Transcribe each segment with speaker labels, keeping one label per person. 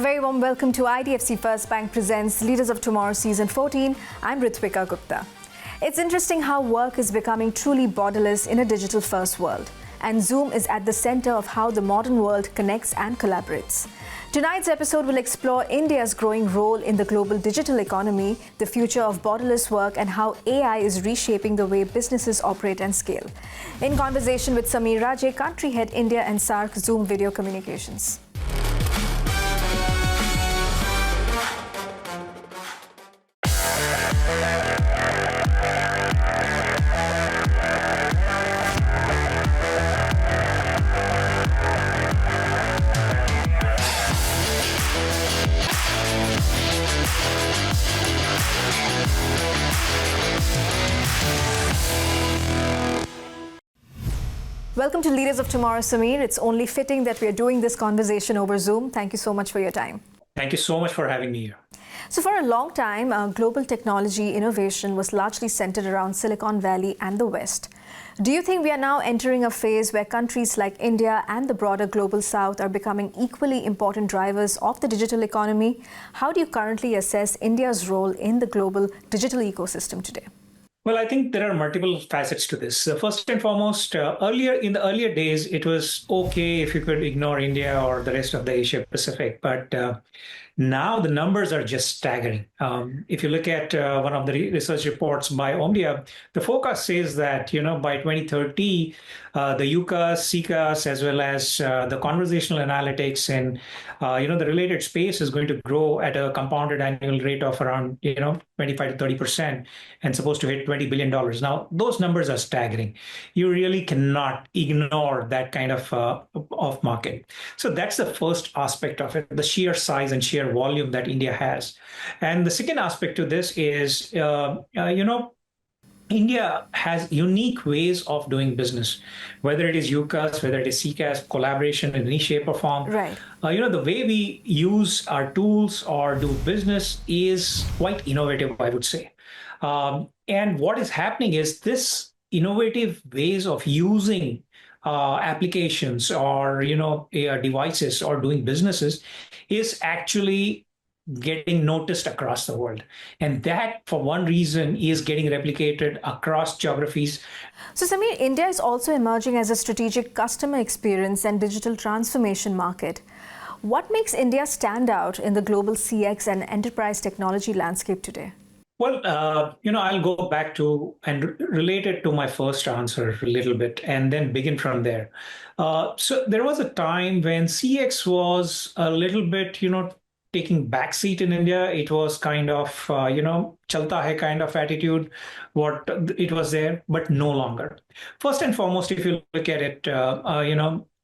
Speaker 1: A very warm welcome to IDFC First Bank presents Leaders of Tomorrow Season 14. I'm Ritwika Gupta. It's interesting how work is becoming truly borderless in a digital-first world. And Zoom is at the center of how the modern world connects and collaborates. Tonight's episode will explore India's growing role in the global digital economy, the future of borderless work, and how AI is reshaping the way businesses operate and scale. In conversation with Raje, Country Head India and SAARC Zoom Video Communications. Welcome to Leaders of Tomorrow, Samir. It's only fitting that we are doing this conversation over Zoom. Thank you so much for your time.
Speaker 2: Thank you so much for having me here.
Speaker 1: So for a long time, global technology innovation was largely centered around Silicon Valley and the West. Do you think we are now entering a phase where countries like India and the broader global South are becoming equally important drivers of the digital economy? How do you currently assess India's role in the global digital ecosystem today?
Speaker 2: Well, I think there are multiple facets to this. First and foremost, in the earlier days, it was okay if you could ignore India or the rest of the Asia Pacific. But now the numbers are just staggering. If you look at one of the research reports by Omdia, the forecast says that by 2030, the UCAS, CCAS, as well as the conversational analytics and the related space is going to grow at a compounded annual rate of around 25 to 30%, and supposed to hit $20 billion. Now, those numbers are staggering. You really cannot ignore that kind of market. So that's the first aspect of it, the sheer size and sheer volume that India has. And the second aspect to this is, India has unique ways of doing business, whether it is UCAS, whether it is CCAS, collaboration in any shape or form.
Speaker 1: Right.
Speaker 2: The way we use our tools or do business is quite innovative, I would say. And what is happening is this innovative ways of using applications or devices or doing businesses is actually getting noticed across the world. And that, for one reason, is getting replicated across geographies.
Speaker 1: So, Samir, India is also emerging as a strategic customer experience and digital transformation market. What makes India stand out in the global CX and enterprise technology landscape today?
Speaker 2: Well, I'll go back to and relate it to my first answer a little bit and then begin from there. So there was a time when CX was a little bit, taking backseat in India. It was kind of, chalta hai kind of attitude, what it was there, but no longer. First and foremost, if you look at it,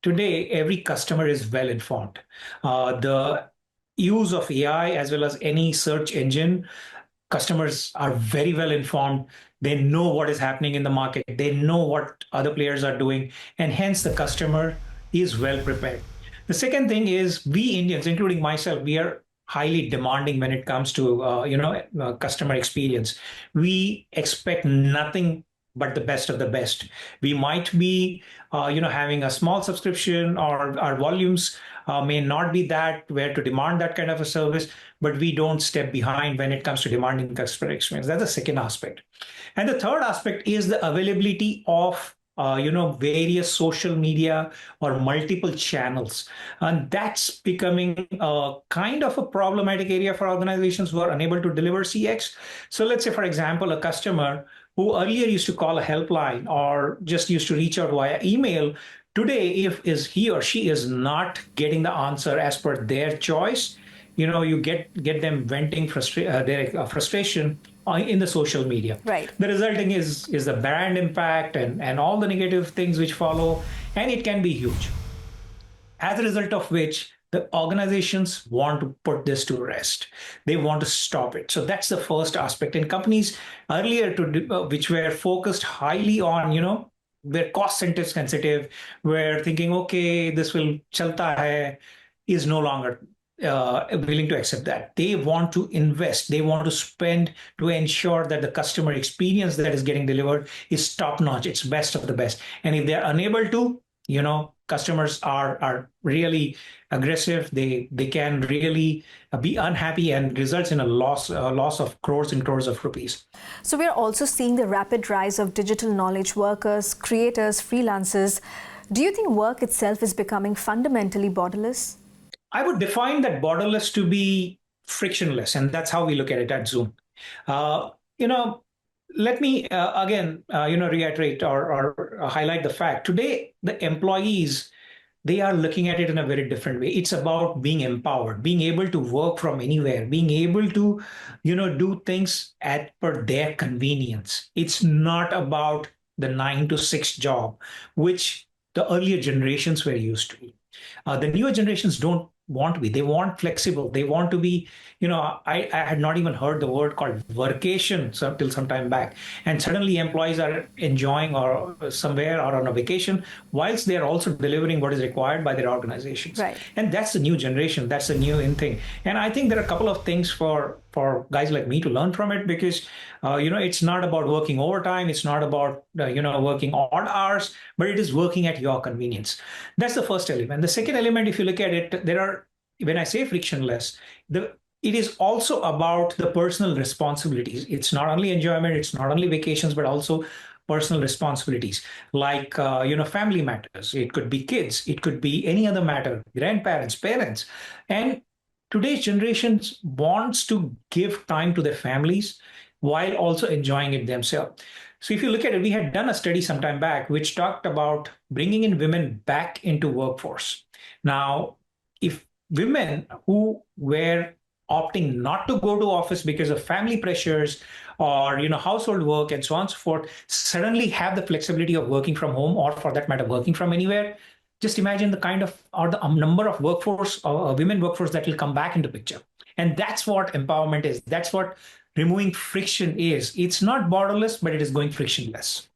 Speaker 2: today, every customer is well informed. The use of AI as well as any search engine, customers are very well informed. They know what is happening in the market. They know what other players are doing. And hence, the customer is well prepared. The second thing is we Indians, including myself, we are highly demanding when it comes to, customer experience. We expect nothing but the best of the best. We might be, having a small subscription, or our volumes may not be that where to demand that kind of a service, but we don't step behind when it comes to demanding customer experience. That's the second aspect. And the third aspect is the availability of various social media or multiple channels. And that's becoming a kind of a problematic area for organizations who are unable to deliver CX. So let's say, for example, a customer who earlier used to call a helpline or just used to reach out via email, today, if he or she is not getting the answer as per their choice, you get them venting their frustration in the social media.
Speaker 1: Right.
Speaker 2: The resulting is the brand impact and all the negative things which follow, and it can be huge. As a result of which, the organizations want to put this to rest. They want to stop it. So that's the first aspect. And companies earlier which were focused highly on, were cost sensitive, were thinking, okay, this will chalta hai, is no longer willing to accept that. They want to invest. They want to spend to ensure that the customer experience that is getting delivered is top notch. It's best of the best. And if they're unable to, customers are really aggressive. They can really be unhappy and results in a loss of crores and crores of rupees.
Speaker 1: So we're also seeing the rapid rise of digital knowledge workers, creators, freelancers. Do you think work itself is becoming fundamentally borderless?
Speaker 2: I would define that borderless to be frictionless, and that's how we look at it at Zoom. Uh, you know, Let me again, reiterate or highlight the fact today the employees, they are looking at it in a very different way. It's about being empowered, being able to work from anywhere, being able to, do things at per their convenience. It's not about the 9 to 6 job, which the earlier generations were used to. The newer generations don't want to be. They want flexible. They want to be, I had not even heard the word called workation till some time back. And suddenly employees are enjoying or somewhere or on a vacation whilst they're also delivering what is required by their organizations.
Speaker 1: Right.
Speaker 2: And that's the new generation. That's the new in thing. And I think there are a couple of things for guys like me to learn from it because, it's not about working overtime. It's not about, working odd hours, but it is working at your convenience. That's the first element. The second element, if you look at it, when I say frictionless, it is also about the personal responsibilities. It's not only enjoyment, it's not only vacations, but also personal responsibilities like, family matters. It could be kids. It could be any other matter, grandparents, parents. And today's generation wants to give time to their families while also enjoying it themselves. So if you look at it, we had done a study some time back which talked about bringing in women back into workforce. Now, if women who were opting not to go to office because of family pressures or household work and so on and so forth suddenly have the flexibility of working from home or for that matter working from anywhere, just imagine the kind of or the number of workforce women workforce that will come back into picture. And that's what empowerment is. That's what removing friction is. It's not borderless, but it is going frictionless.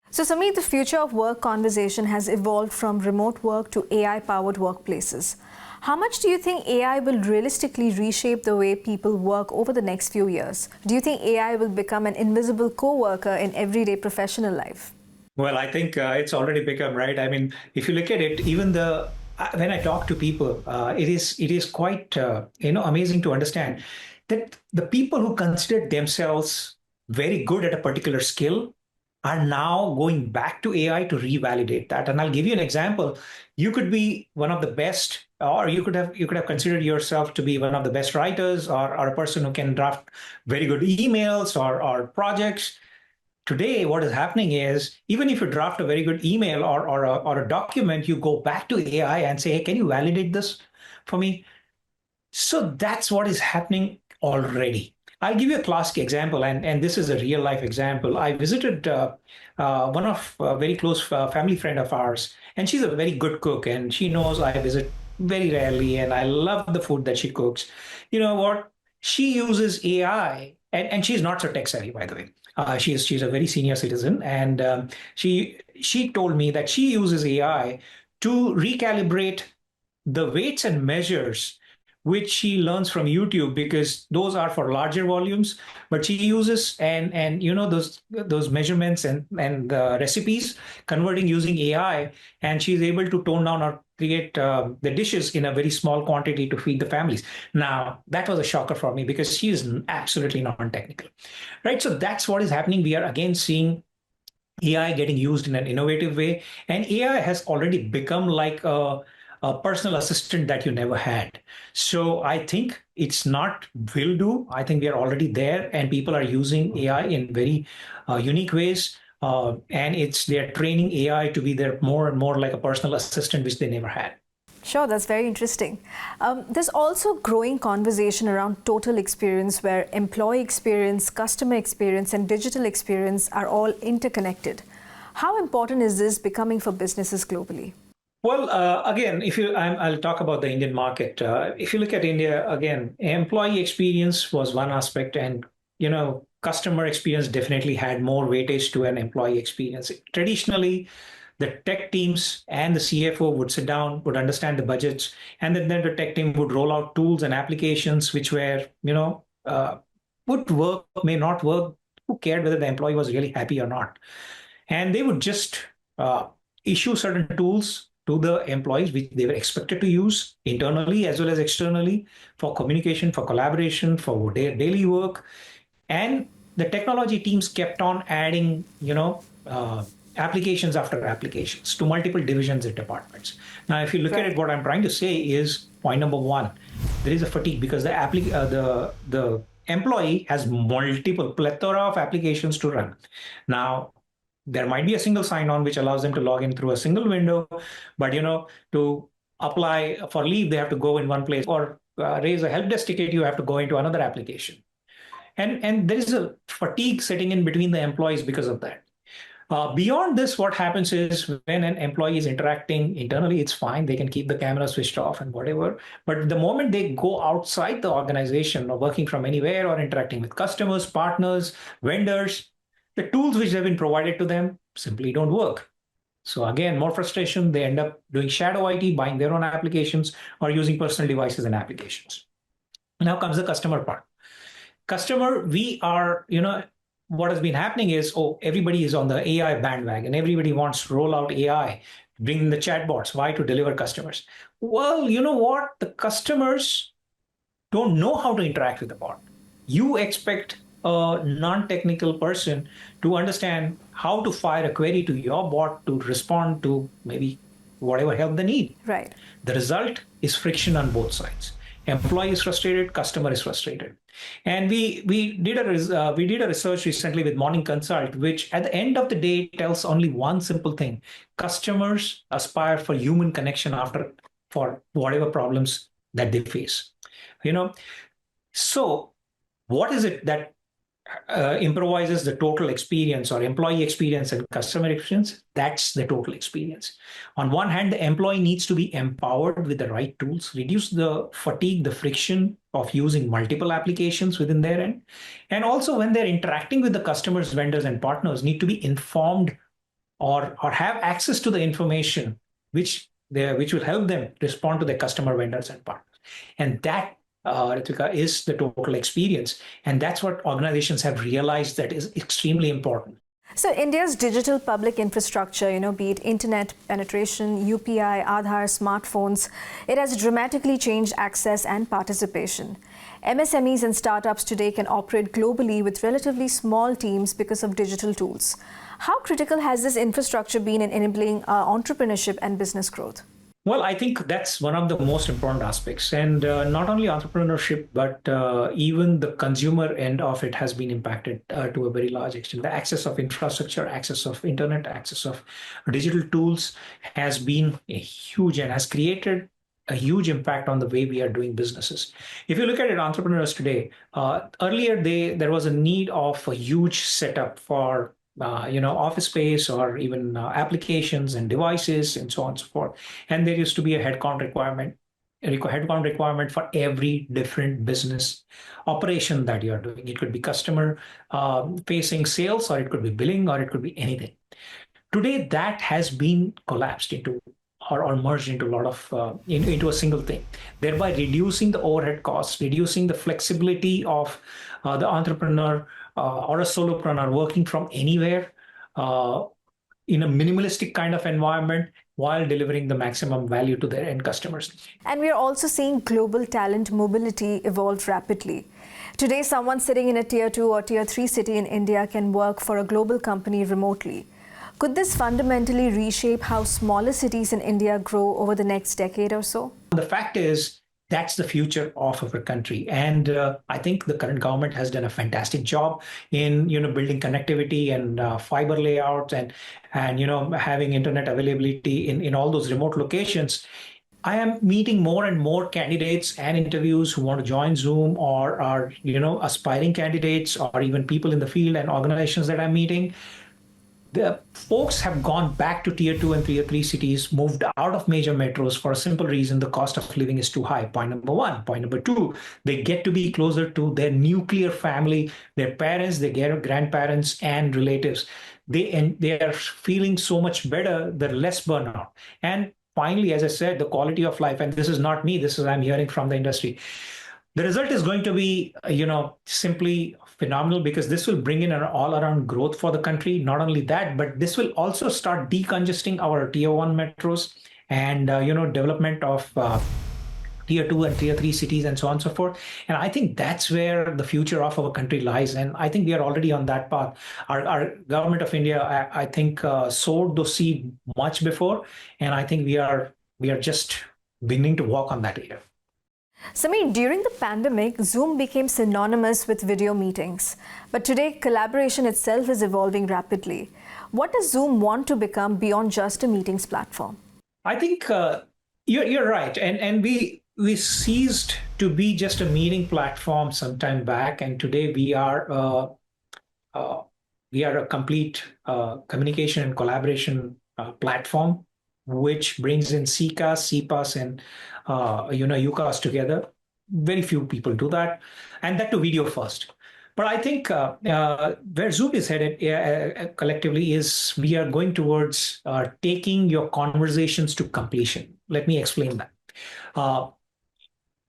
Speaker 1: So Sameer, the future of work conversation has evolved from remote work to AI-powered workplaces. How much do you think AI will realistically reshape the way people work over the next few years? Do you think AI will become an invisible co-worker in everyday professional life?
Speaker 2: Well, I think it's already become, right? I mean, if you look at it, even when I talk to people, it is quite amazing to understand that the people who consider themselves very good at a particular skill are now going back to AI to revalidate that. And I'll give you an example. You could be one of the best, or you could have considered yourself to be one of the best writers or a person who can draft very good emails or projects. Today, what is happening is, even if you draft a very good email or a document, you go back to AI and say, hey, can you validate this for me? So that's what is happening already. I'll give you a classic example, and this is a real life example. I visited one of a very close family friend of ours, and she's a very good cook, and she knows I visit very rarely, and I love the food that she cooks. You know what? She uses AI, and she's not so tech savvy, by the way. She's a very senior citizen, and she told me that she uses AI to recalibrate the weights and measures which she learns from YouTube because those are for larger volumes. But she uses and those measurements and recipes converting using AI, and she's able to tone down or create the dishes in a very small quantity to feed the families. Now that was a shocker for me because she is absolutely non-technical, right? So that's what is happening. We are again seeing AI getting used in an innovative way, and AI has already become like a personal assistant that you never had. So I think it's not will do. I think we are already there, and people are using AI in very unique ways. And they're training AI to be there more and more like a personal assistant, which they never had.
Speaker 1: Sure, that's very interesting. There's also growing conversation around total experience where employee experience, customer experience, and digital experience are all interconnected. How important is this becoming for businesses globally?
Speaker 2: Well, again, I'll talk about the Indian market. If you look at India, again, employee experience was one aspect, and customer experience definitely had more weightage to an employee experience. Traditionally, the tech teams and the CFO would sit down, would understand the budgets, and then the tech team would roll out tools and applications which were, would work, may not work. Who cared whether the employee was really happy or not? And they would just issue certain tools to the employees, which they were expected to use internally as well as externally for communication, for collaboration, for their daily work. And the technology teams kept on adding, applications after applications to multiple divisions and departments. Now, if you look at it, what I'm trying to say is point number one, there is a fatigue because the employee has multiple plethora of applications to run. Now, there might be a single sign-on which allows them to log in through a single window, but to apply for leave, they have to go in one place, or raise a help desk ticket, you have to go into another application. And there is a fatigue setting in between the employees because of that. Beyond this, what happens is when an employee is interacting internally, it's fine. They can keep the camera switched off and whatever. But the moment they go outside the organization or working from anywhere or interacting with customers, partners, vendors, the tools which have been provided to them simply don't work. So again, more frustration. They end up doing shadow IT, buying their own applications or using personal devices and applications. Now comes the customer part. Customer, what has been happening is, everybody is on the AI bandwagon. Everybody wants to roll out AI, bring in the chatbots. Why? To deliver customers. Well, you know what? The customers don't know how to interact with the bot. You expect a non-technical person to understand how to fire a query to your bot to respond to maybe whatever help they need.
Speaker 1: Right.
Speaker 2: The result is friction on both sides. Employee is frustrated, customer is frustrated. And we did a research recently with Morning Consult, which at the end of the day tells only one simple thing: customers aspire for human connection for whatever problems that they face. So what is it that improvises the total experience or employee experience and customer experience? That's the total experience. On one hand, the employee needs to be empowered with the right tools, reduce the fatigue, the friction of using multiple applications within their end. And also when they're interacting with the customers, vendors, and partners, need to be informed or have access to the information which will help them respond to their customer, vendors, and partners. And that Ritwika, is the total experience. And that's what organizations have realized that is extremely important.
Speaker 1: So India's digital public infrastructure, be it internet penetration, UPI, Aadhaar, smartphones, it has dramatically changed access and participation. MSMEs and startups today can operate globally with relatively small teams because of digital tools. How critical has this infrastructure been in enabling entrepreneurship and business growth?
Speaker 2: Well, I think that's one of the most important aspects. And not only entrepreneurship, but even the consumer end of it has been impacted to a very large extent. The access of infrastructure, access of internet, access of digital tools has been huge and has created a huge impact on the way we are doing businesses. If you look at it, entrepreneurs today, earlier there was a need of a huge setup for office space or even applications and devices and so on and so forth. And there used to be a headcount requirement for every different business operation that you are doing. It could be customer facing sales, or it could be billing, or it could be anything. Today, that has been collapsed into or merged into a lot of into a single thing, thereby reducing the overhead costs, reducing the flexibility of the entrepreneur or a solopreneur working from anywhere in a minimalistic kind of environment while delivering the maximum value to their end customers.
Speaker 1: And we are also seeing global talent mobility evolve rapidly. Today, someone sitting in a tier 2 or tier 3 city in India can work for a global company remotely. Could this fundamentally reshape how smaller cities in India grow over the next decade or so?
Speaker 2: The fact is, that's the future of our country. And I think the current government has done a fantastic job in, building connectivity and fiber layouts and having internet availability in all those remote locations. I am meeting more and more candidates and interviews who want to join Zoom or are, aspiring candidates or even people in the field and organizations that I'm meeting. The folks have gone back to tier 2 and tier 3 cities, moved out of major metros for a simple reason: the cost of living is too high. Point number one. Point number two, they get to be closer to their nuclear family, their parents, their grandparents, and relatives. They are feeling so much better, they're less burnout. And finally, as I said, the quality of life, and this is not me, I'm hearing from the industry. The result is going to be, simply phenomenal, because this will bring in an all-around growth for the country. Not only that, but this will also start decongesting our tier 1 metros and development of tier 2 and tier 3 cities and so on and so forth. And I think that's where the future of our country lies. And I think we are already on that path. Our government of India, I think, sowed those seed much before. And I think we are just beginning to walk on that area.
Speaker 1: Sameer, during the pandemic, Zoom became synonymous with video meetings. But today, collaboration itself is evolving rapidly. What does Zoom want to become beyond just a meetings platform?
Speaker 2: I think you're right. And we ceased to be just a meeting platform some time back. And today we are a complete communication and collaboration platform, which brings in CCaaS, CPaaS, and UCaaS together. Very few people do that, and that to video first. But I think where Zoom is headed collectively is we are going towards taking your conversations to completion. Let me explain that. Uh,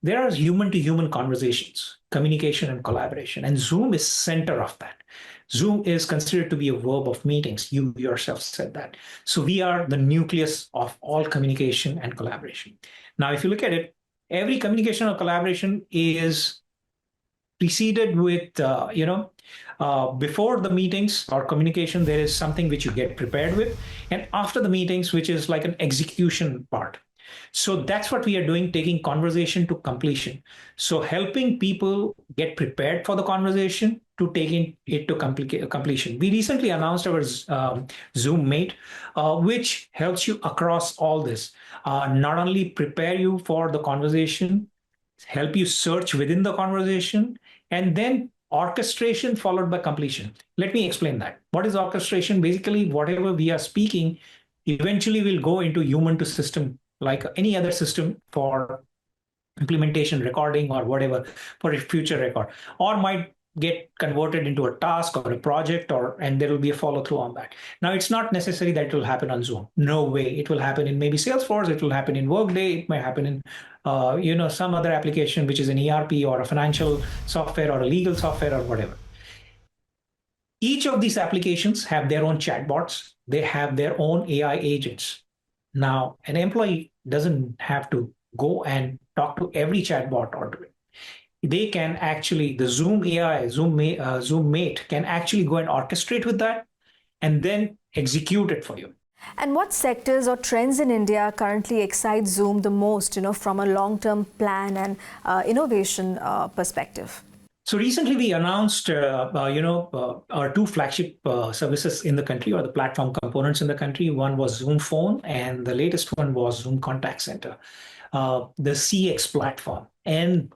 Speaker 2: there are human to human conversations, communication and collaboration, and Zoom is center of that. Zoom is considered to be a verb of meetings. You yourself said that. So we are the nucleus of all communication and collaboration. Now, if you look at it, every communication or collaboration is preceded with, before the meetings or communication, there is something which you get prepared with. And after the meetings, which is like an execution part. So that's what we are doing, taking conversation to completion. So helping people get prepared for the conversation to taking it to completion. We recently announced our Zoom Mate, which helps you across all this. Not only prepare you for the conversation, help you search within the conversation, and then orchestration followed by completion. Let me explain that. What is orchestration? Basically, whatever we are speaking eventually will go into human to system, like any other system for implementation, recording, or whatever for a future record, or might get converted into a task or a project, and there will be a follow through on that. Now, it's not necessary that it will happen on Zoom. No way. It will happen in maybe Salesforce. It will happen in Workday. It may happen in some other application, which is an ERP or a financial software or a legal software or whatever. Each of these applications have their own chatbots. They have their own AI agents. Now, an employee doesn't have to go and talk to every chatbot or do it. They can actually, the Zoom AI, Zoom Mate can actually go and orchestrate with that and then execute it for you.
Speaker 1: And what sectors or trends in India currently excite Zoom the most, from a long-term plan and innovation perspective?
Speaker 2: So recently we announced, our two flagship services in the country, or the platform components in the country. One was Zoom Phone, and the latest one was Zoom Contact Center, the CX platform. And,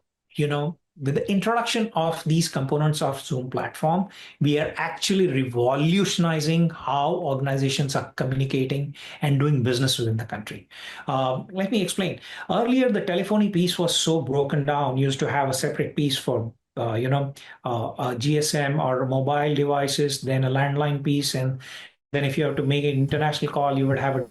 Speaker 2: with the introduction of these components of Zoom platform, we are actually revolutionizing how organizations are communicating and doing business within the country. Let me explain. Earlier, the telephony piece was so broken down. You used to have a separate piece for a GSM or mobile devices, then a landline piece, and then if you have to make an international call, you would have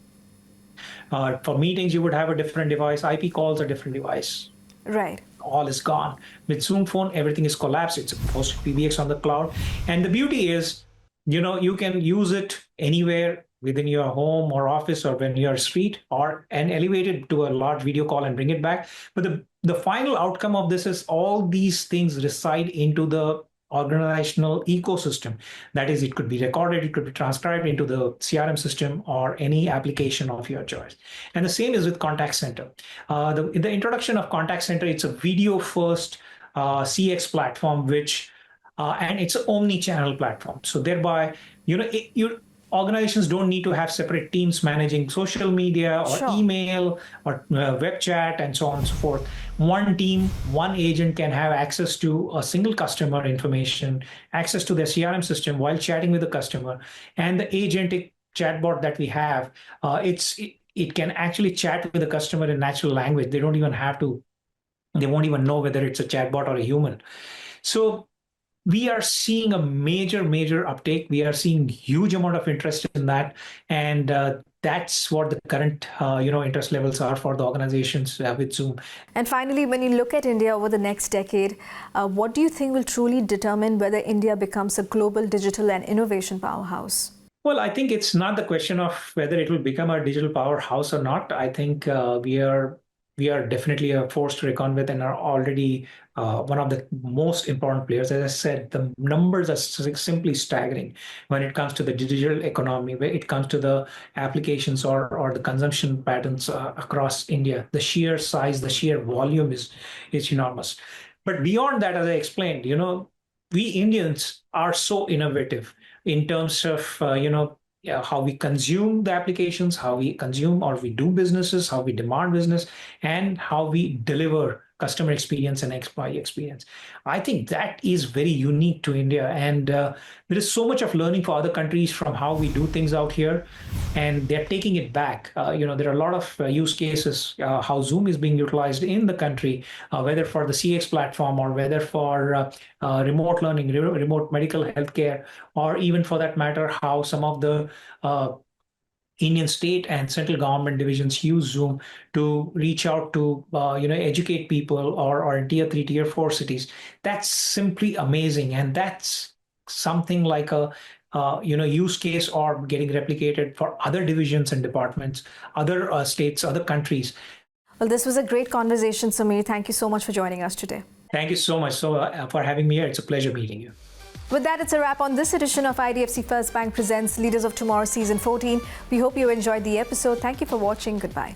Speaker 2: for meetings, you would have a different device. IP calls, a different device.
Speaker 1: Right.
Speaker 2: All is gone. With Zoom Phone, everything is collapsed. It's hosted PBX on the cloud. And the beauty is, you can use it anywhere within your home or office or when you're street, and elevate it to a large video call and bring it back. But the final outcome of this is all these things reside into the organizational ecosystem. That is, it could be recorded, it could be transcribed into the CRM system or any application of your choice. And the same is with Contact Center. The introduction of Contact Center, it's a video first CX platform, and it's an omni-channel platform. So thereby, organizations don't need to have separate teams managing social media or email or web chat and so on and so forth. One team, one agent can have access to a single customer information, access to their CRM system while chatting with the customer. And the agentic chatbot that we have, it can actually chat with the customer in natural language. They won't even know whether it's a chatbot or a human. So we are seeing a major uptake. We are seeing huge amount of interest in that, and that's what the current interest levels are for the organizations with Zoom.
Speaker 1: And finally, when you look at India over the next decade, what do you think will truly determine whether India becomes a global digital and innovation powerhouse?
Speaker 2: Well, I think it's not the question of whether it will become a digital powerhouse or not. I think we are definitely a force to reckon with and are already one of the most important players. As I said, the numbers are simply staggering when it comes to the digital economy, when it comes to the applications or the consumption patterns across India. The sheer size, the sheer volume is enormous. But beyond that, as I explained, we Indians are so innovative in terms of yeah, how we consume the applications, how we consume or we do businesses, how we demand business, and how we deliver customer experience and employee experience. I think that is very unique to India, and there is so much of learning for other countries from how we do things out here, and they're taking it back. There are a lot of use cases how Zoom is being utilized in the country, whether for the CX platform or whether for remote learning, remote medical healthcare, or even for that matter, how some of the Indian state and central government divisions use Zoom to reach out to, educate people or in tier three, tier four cities. That's simply amazing, and that's something like a use case or getting replicated for other divisions and departments, other states, other countries.
Speaker 1: Well, this was a great conversation, Samir. Thank you so much for joining us today.
Speaker 2: Thank you so much for having me here. It's a pleasure meeting you.
Speaker 1: With that, it's a wrap on this edition of IDFC First Bank Presents Leaders of Tomorrow Season 14. We hope you enjoyed the episode. Thank you for watching. Goodbye.